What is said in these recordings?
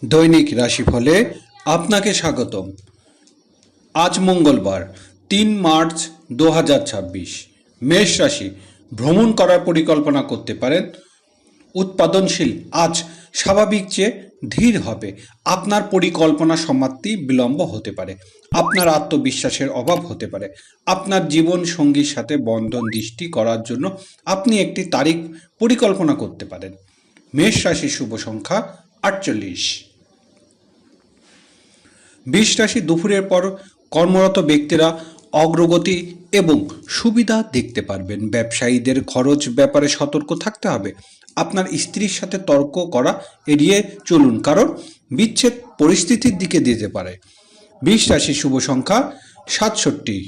দৈনিক রাশিফলে আপনাকে স্বাগতম। আজ মঙ্গলবার ৩ মার্চ ২০২৬। মেষ রাশি, ভ্রমণ করার পরিকল্পনা করতে পারেন। উৎপাদনশীল আজ স্বাভাবিক চেয়ে ধীর হবে। আপনার পরিকল্পনা সমাপ্তি বিলম্ব হতে পারে। আপনার আত্মবিশ্বাসের অভাব হতে পারে। আপনার জীবন সঙ্গীর সাথে বন্ধন দৃষ্টি করার জন্য আপনি একটি তারিখ পরিকল্পনা করতে পারেন। মেষ রাশির শুভ সংখ্যা ৪৮। বৃষ রাশি, দুপুরের পর কর্মরত ব্যক্তিরা অগ্রগতি এবং সুবিধা দেখতে পারবেন। ব্যবসায়ীদের খরচ ব্যাপারে সতর্ক থাকতে হবে। আপনার স্ত্রীর সাথে তর্ক করা এড়িয়ে চলুন, কারণ বিচ্ছেদ পরিস্থিতির দিকে যেতে পারে। বৃষ রাশির শুভ সংখ্যা ৬৭।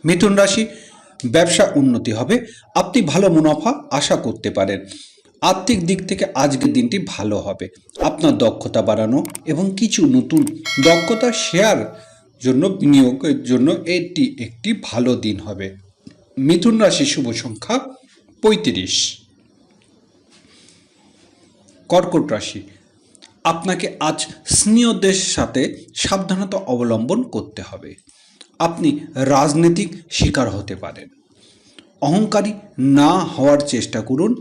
মিথুন রাশি, ব্যবসা উন্নতি হবে। আপনি ভালো মুনাফা আশা করতে পারেন। আর্থিক দিক থেকে আজকের দিনটি ভালো হবে। আপনার দক্ষতা বাড়ানো এবং কিছু নতুন দক্ষতা শেয়ার জন্য বিনিয়োগের জন্য এটি একটি ভালো দিন হবে। মিথুন রাশির শুভ সংখ্যা ৩৫। কর্কট রাশি, আপনাকে আজ স্নেহদের সাথে সাবধানতা অবলম্বন করতে হবে। আপনি রাজনৈতিক শিকার হতে পারেন। অহংকারী না হওয়ার চেষ্টা করুন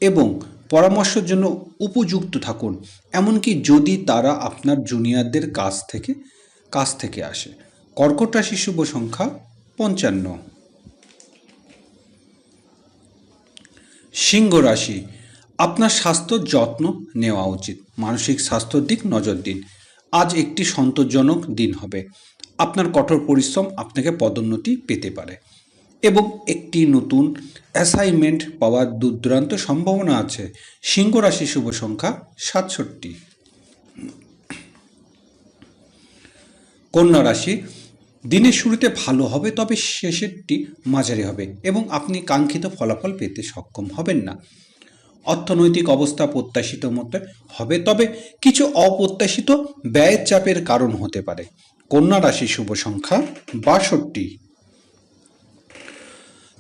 এবং পরামর্শের জন্য উপযুক্ত থাকুন, এমনকি যদি তারা আপনার জুনিয়রদের কাছ থেকে আসে। কর্কট রাশির শুভ সংখ্যা ৫৫। সিংহ রাশি, আপনার স্বাস্থ্যর যত্ন নেওয়া উচিত। মানসিক স্বাস্থ্যের দিক নজর দিন। আজ একটি সন্তোষজনক দিন হবে। আপনার কঠোর পরিশ্রম আপনাকে পদোন্নতি পেতে পারে এবং একটি নতুন অ্যাসাইনমেন্ট পাওয়ার দুর্দান্ত সম্ভাবনা আছে। সিংহ রাশির শুভ সংখ্যা ৬৭। কন্যা রাশি, দিনের শুরুতে ভালো হবে, তবে শেষেরটি মাঝারি হবে এবং আপনি কাঙ্ক্ষিত ফলাফল পেতে সক্ষম হবেন না। অর্থনৈতিক অবস্থা প্রত্যাশিত মতো হবে, তবে কিছু অপ্রত্যাশিত ব্যয়ের চাপের কারণ হতে পারে। কন্যা রাশির শুভ সংখ্যা ৬২।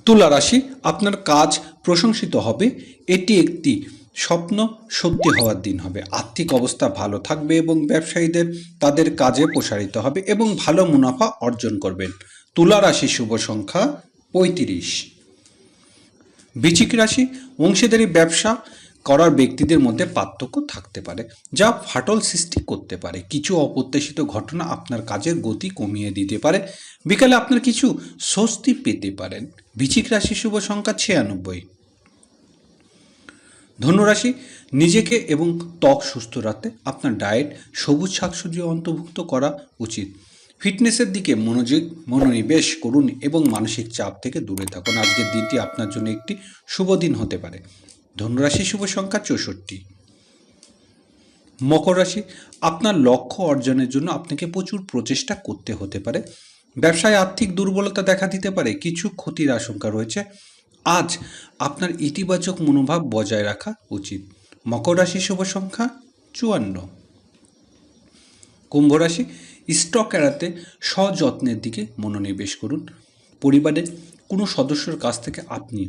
তুলা রাশি, আপনার কাজ প্রশংসিত হবে। এটি একটি স্বপ্ন সত্যি হওয়ার দিন হবে। আর্থিক অবস্থা ভালো থাকবে এবং ব্যবসায়ীদের তাদের কাজে প্রসারিত হবে এবং ভালো মুনাফা অর্জন করবেন। তুলা রাশির শুভ সংখ্যা ৩৫। বৃশ্চিক রাশি, অংশীদারি ব্যবসা করার ব্যক্তিদের মধ্যে পার্থক্য থাকতে পারে, যা ফাটল সৃষ্টি করতে পারে। কিছু অপ্রত্যাশিত ঘটনা আপনার কাজের গতি কমিয়ে দিতে পারে। বিকালে আপনার কিছু স্বস্তি পেতে পারেন। বৃশ্চিক রাশির শুভ সংখ্যা ৯৬। ধনুরাশি, নিজেকে এবং ত্বক সুস্থ রাখতে আপনার ডায়েট সবুজ শাকসবজি অন্তর্ভুক্ত করা উচিত। ফিটনেসের দিকে মনোনিবেশ করুন এবং মানসিক চাপ থেকে দূরে থাকুন। আজকের দিনটি আপনার জন্য একটি শুভ দিন হতে পারে। ধনুরাশির শুভ সংখ্যা ৬৪। মকর রাশি, আপনার লক্ষ্য অর্জনের জন্য আপনাকে প্রচুর প্রচেষ্টা করতে হতে পারে। ব্যবসায় আর্থিক দুর্বলতা দেখা দিতে পারে। কিছু ক্ষতির আশঙ্কা রয়েছে। আজ আপনার ইতিবাচক মনোভাব বজায় রাখা উচিত। মকর রাশির শুভ সংখ্যা ৫৪। কুম্ভ রাশি, স্টক এড়াতে সযত্নের দিকে মনোনিবেশ করুন। পরিবারের কোনো সদস্যর কাছ থেকে আপনি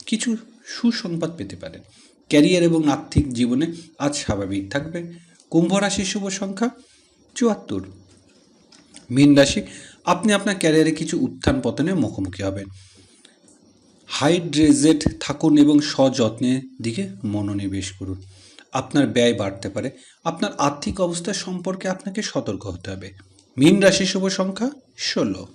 কিছু সুসংবাদ পেতে পারেন। ক্যারিয়ার এবং আর্থিক জীবনে আজ স্বাভাবিক থাকবে। কুম্ভ রাশির শুভ সংখ্যা ৭৪। মীন রাশি, আপনি আপনার ক্যারিয়ারে কিছু উত্থান পতনের মুখোমুখি হবেন। হাইড্রেটেড থাকুন এবং সযত্নের দিকে মনোনিবেশ করুন। আপনার ব্যয় বাড়তে পারে। আপনার আর্থিক অবস্থা সম্পর্কে আপনাকে সতর্ক হতে হবে। মীন রাশির শুভ সংখ্যা ১৬।